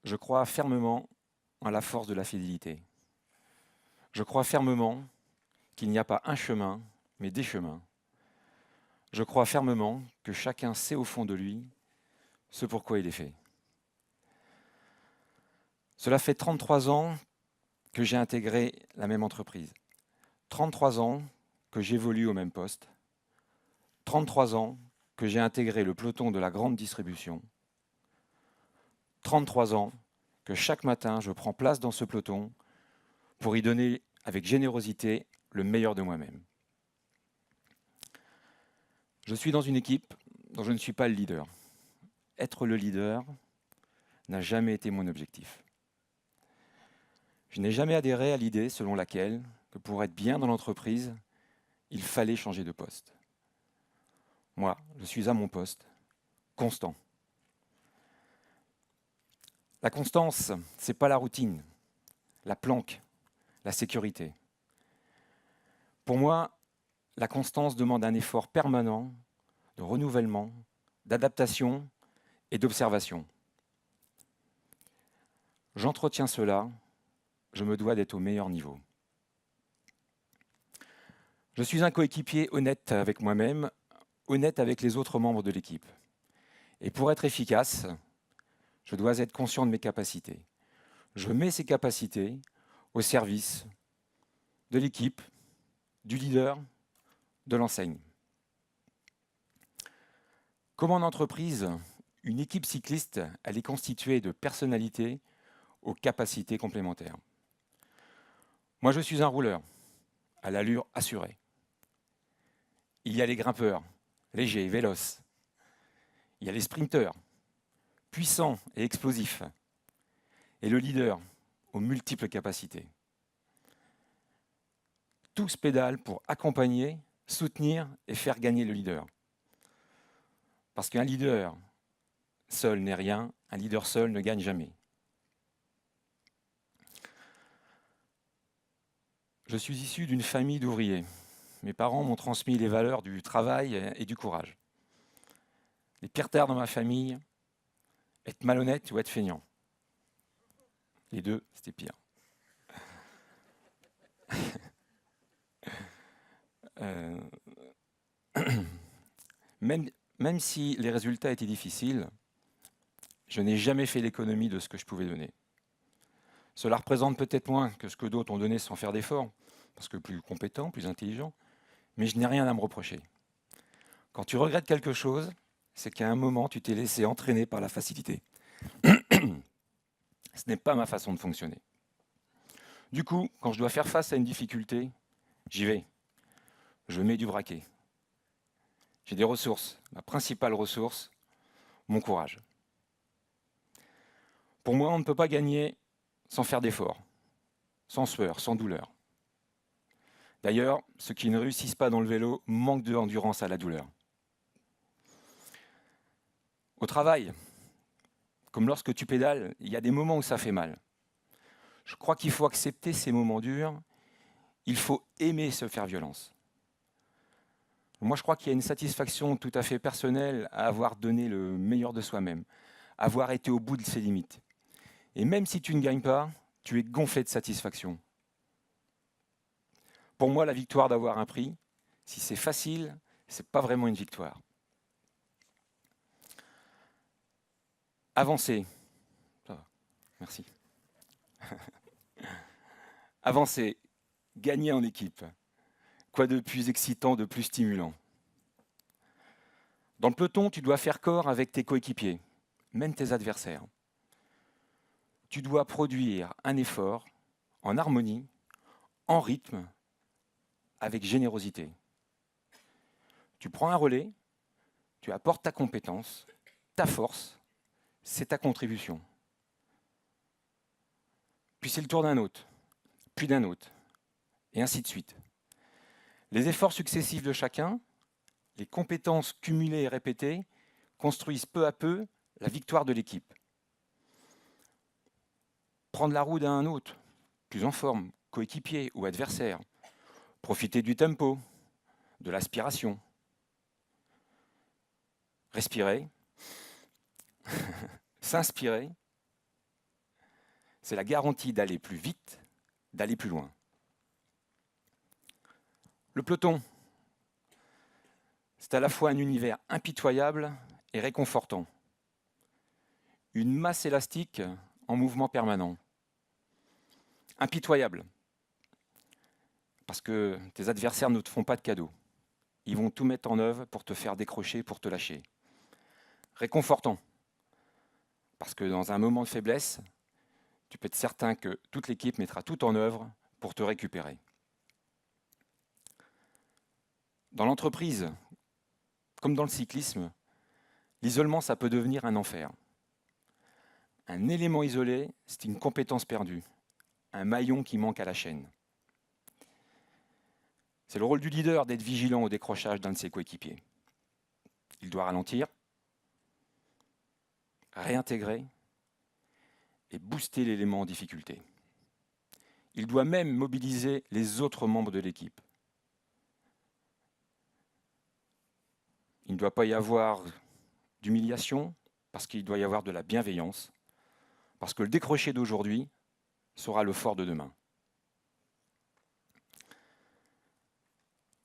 Je crois fermement en la force de la fidélité. Je crois fermement qu'il n'y a pas un chemin, mais des chemins. Je crois fermement que chacun sait au fond de lui ce pourquoi il est fait. Cela fait 33 ans que j'ai intégré la même entreprise. 33 ans que j'évolue au même poste. 33 ans que j'ai intégré le peloton de la grande distribution. 33 ans que chaque matin je prends place dans ce peloton pour y donner avec générosité le meilleur de moi-même. Je suis dans une équipe dont je ne suis pas le leader. Être le leader n'a jamais été mon objectif. Je n'ai jamais adhéré à l'idée selon laquelle, que pour être bien dans l'entreprise, il fallait changer de poste. Moi, je suis à mon poste, constant. La constance, ce n'est pas la routine, la planque, la sécurité. Pour moi, la constance demande un effort permanent de renouvellement, d'adaptation et d'observation. J'entretiens cela, je me dois d'être au meilleur niveau. Je suis un coéquipier honnête avec moi-même, honnête avec les autres membres de l'équipe. Et pour être efficace, je dois être conscient de mes capacités. Je mets ces capacités au service de l'équipe, du leader, de l'enseigne. Comme en entreprise, une équipe cycliste, elle est constituée de personnalités aux capacités complémentaires. Moi, je suis un rouleur, à l'allure assurée. Il y a les grimpeurs, légers, véloces. Il y a les sprinteurs, puissants et explosifs. Et le leader, aux multiples capacités. Tous pédalent pour accompagner, soutenir et faire gagner le leader. Parce qu'un leader seul n'est rien, un leader seul ne gagne jamais. Je suis issu d'une famille d'ouvriers. Mes parents m'ont transmis les valeurs du travail et du courage. Les pires terres dans ma famille, être malhonnête ou être feignant. Les deux, c'était pire. Euh, même si les résultats étaient difficiles, je n'ai jamais fait l'économie de ce que je pouvais donner. Cela représente peut-être moins que ce que d'autres ont donné sans faire d'efforts, parce que plus compétent, plus intelligent, mais je n'ai rien à me reprocher. Quand tu regrettes quelque chose, c'est qu'à un moment, tu t'es laissé entraîner par la facilité. Ce n'est pas ma façon de fonctionner. Du coup, quand je dois faire face à une difficulté, j'y vais. Je mets du braquet. J'ai des ressources. Ma principale ressource, mon courage. Pour moi, on ne peut pas gagner sans faire d'efforts, sans sueur, sans douleur. D'ailleurs, ceux qui ne réussissent pas dans le vélo manquent d'endurance à la douleur. Au travail, comme lorsque tu pédales, il y a des moments où ça fait mal. Je crois qu'il faut accepter ces moments durs. Il faut aimer se faire violence. Moi, je crois qu'il y a une satisfaction tout à fait personnelle à avoir donné le meilleur de soi-même, avoir été au bout de ses limites. Et même si tu ne gagnes pas, tu es gonflé de satisfaction. Pour moi, la victoire d'avoir un prix, si c'est facile, ce n'est pas vraiment une victoire. Avancer. Ça va, merci. Avancer, gagner en équipe. Quoi de plus excitant, de plus stimulant? Dans le peloton, tu dois faire corps avec tes coéquipiers, même tes adversaires. Tu dois produire un effort en harmonie, en rythme, avec générosité. Tu prends un relais, tu apportes ta compétence, ta force, c'est ta contribution. Puis c'est le tour d'un autre, puis d'un autre, et ainsi de suite. Les efforts successifs de chacun, les compétences cumulées et répétées, construisent peu à peu la victoire de l'équipe. Prendre la roue d'un autre, plus en forme, coéquipier ou adversaire. Profiter du tempo, de l'aspiration. Respirer, s'inspirer, C'est la garantie d'aller plus vite, d'aller plus loin. Le peloton, c'est à la fois un univers impitoyable et réconfortant. Une masse élastique en mouvement permanent. Impitoyable, parce que tes adversaires ne te font pas de cadeaux. Ils vont tout mettre en œuvre pour te faire décrocher, pour te lâcher. Réconfortant, parce que dans un moment de faiblesse, tu peux être certain que toute l'équipe mettra tout en œuvre pour te récupérer. Dans l'entreprise, comme dans le cyclisme, l'isolement, ça peut devenir un enfer. Un élément isolé, c'est une compétence perdue, un maillon qui manque à la chaîne. C'est le rôle du leader d'être vigilant au décrochage d'un de ses coéquipiers. Il doit ralentir, réintégrer et booster l'élément en difficulté. Il doit même mobiliser les autres membres de l'équipe. Il ne doit pas y avoir d'humiliation, parce qu'il doit y avoir de la bienveillance, parce que le décroché d'aujourd'hui sera le fort de demain.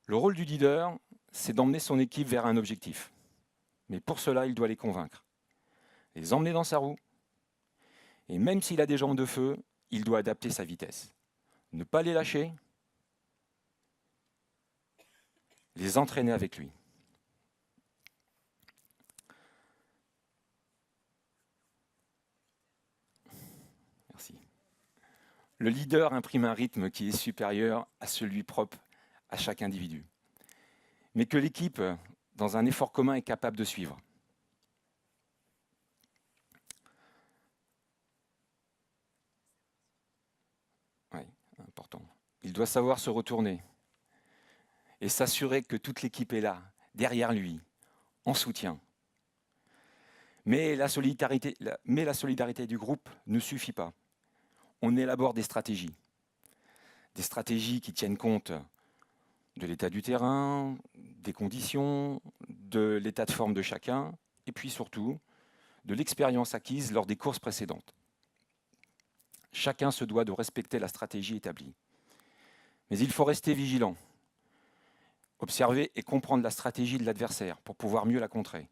Le rôle du leader, c'est d'emmener son équipe vers un objectif. Mais pour cela, il doit les convaincre, les emmener dans sa roue. Et même s'il a des jambes de feu, il doit adapter sa vitesse. Ne pas les lâcher, les entraîner avec lui. Merci. Le leader imprime un rythme qui est supérieur à celui propre à chaque individu, mais que l'équipe, dans un effort commun, est capable de suivre. Oui, important. Il doit savoir se retourner et s'assurer que toute l'équipe est là, derrière lui, en soutien. Mais la solidarité du groupe ne suffit pas. On élabore des stratégies qui tiennent compte de l'état du terrain, des conditions, de l'état de forme de chacun, et puis surtout de l'expérience acquise lors des courses précédentes. Chacun se doit de respecter la stratégie établie. Mais il faut rester vigilant, observer et comprendre la stratégie de l'adversaire pour pouvoir mieux la contrer.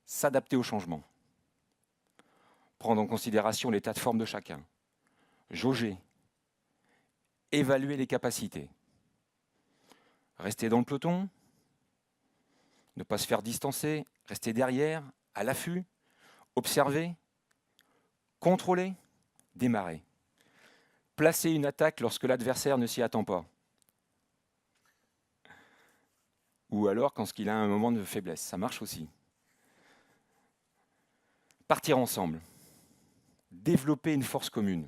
S'adapter au changement. Prendre en considération l'état de forme de chacun. Jauger. Évaluer les capacités. Rester dans le peloton. Ne pas se faire distancer. Rester derrière, à l'affût. Observer. Contrôler. Démarrer. Placer une attaque lorsque l'adversaire ne s'y attend pas. Ou alors quand il a un moment de faiblesse. Ça marche aussi. Partir ensemble. Développer une force commune.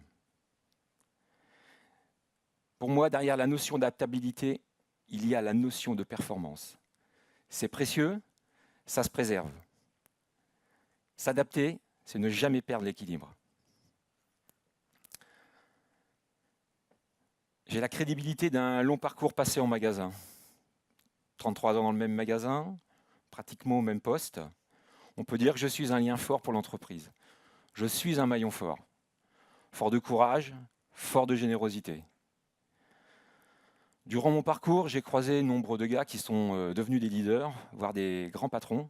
Pour moi, derrière la notion d'adaptabilité, il y a la notion de performance. C'est précieux, ça se préserve. S'adapter, c'est ne jamais perdre l'équilibre. J'ai la crédibilité d'un long parcours passé en magasin. 33 ans dans le même magasin, pratiquement au même poste. On peut dire que je suis un lien fort pour l'entreprise. Je suis un maillon fort. Fort de courage, fort de générosité. Durant mon parcours, j'ai croisé nombre de gars qui sont devenus des leaders, voire des grands patrons.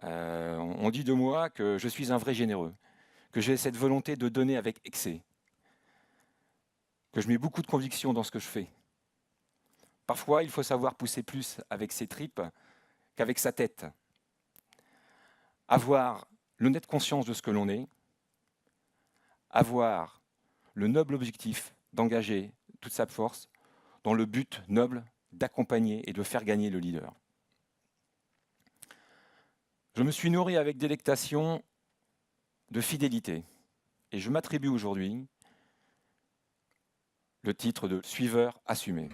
On dit de moi que je suis un vrai généreux, que j'ai cette volonté de donner avec excès, que je mets beaucoup de conviction dans ce que je fais. Parfois, il faut savoir pousser plus avec ses tripes qu'avec sa tête. Avoir l'honnête conscience de ce que l'on est, avoir le noble objectif d'engager toute sa force dans le but noble d'accompagner et de faire gagner le leader. Je me suis nourri avec délectation de fidélité et je m'attribue aujourd'hui le titre de suiveur assumé.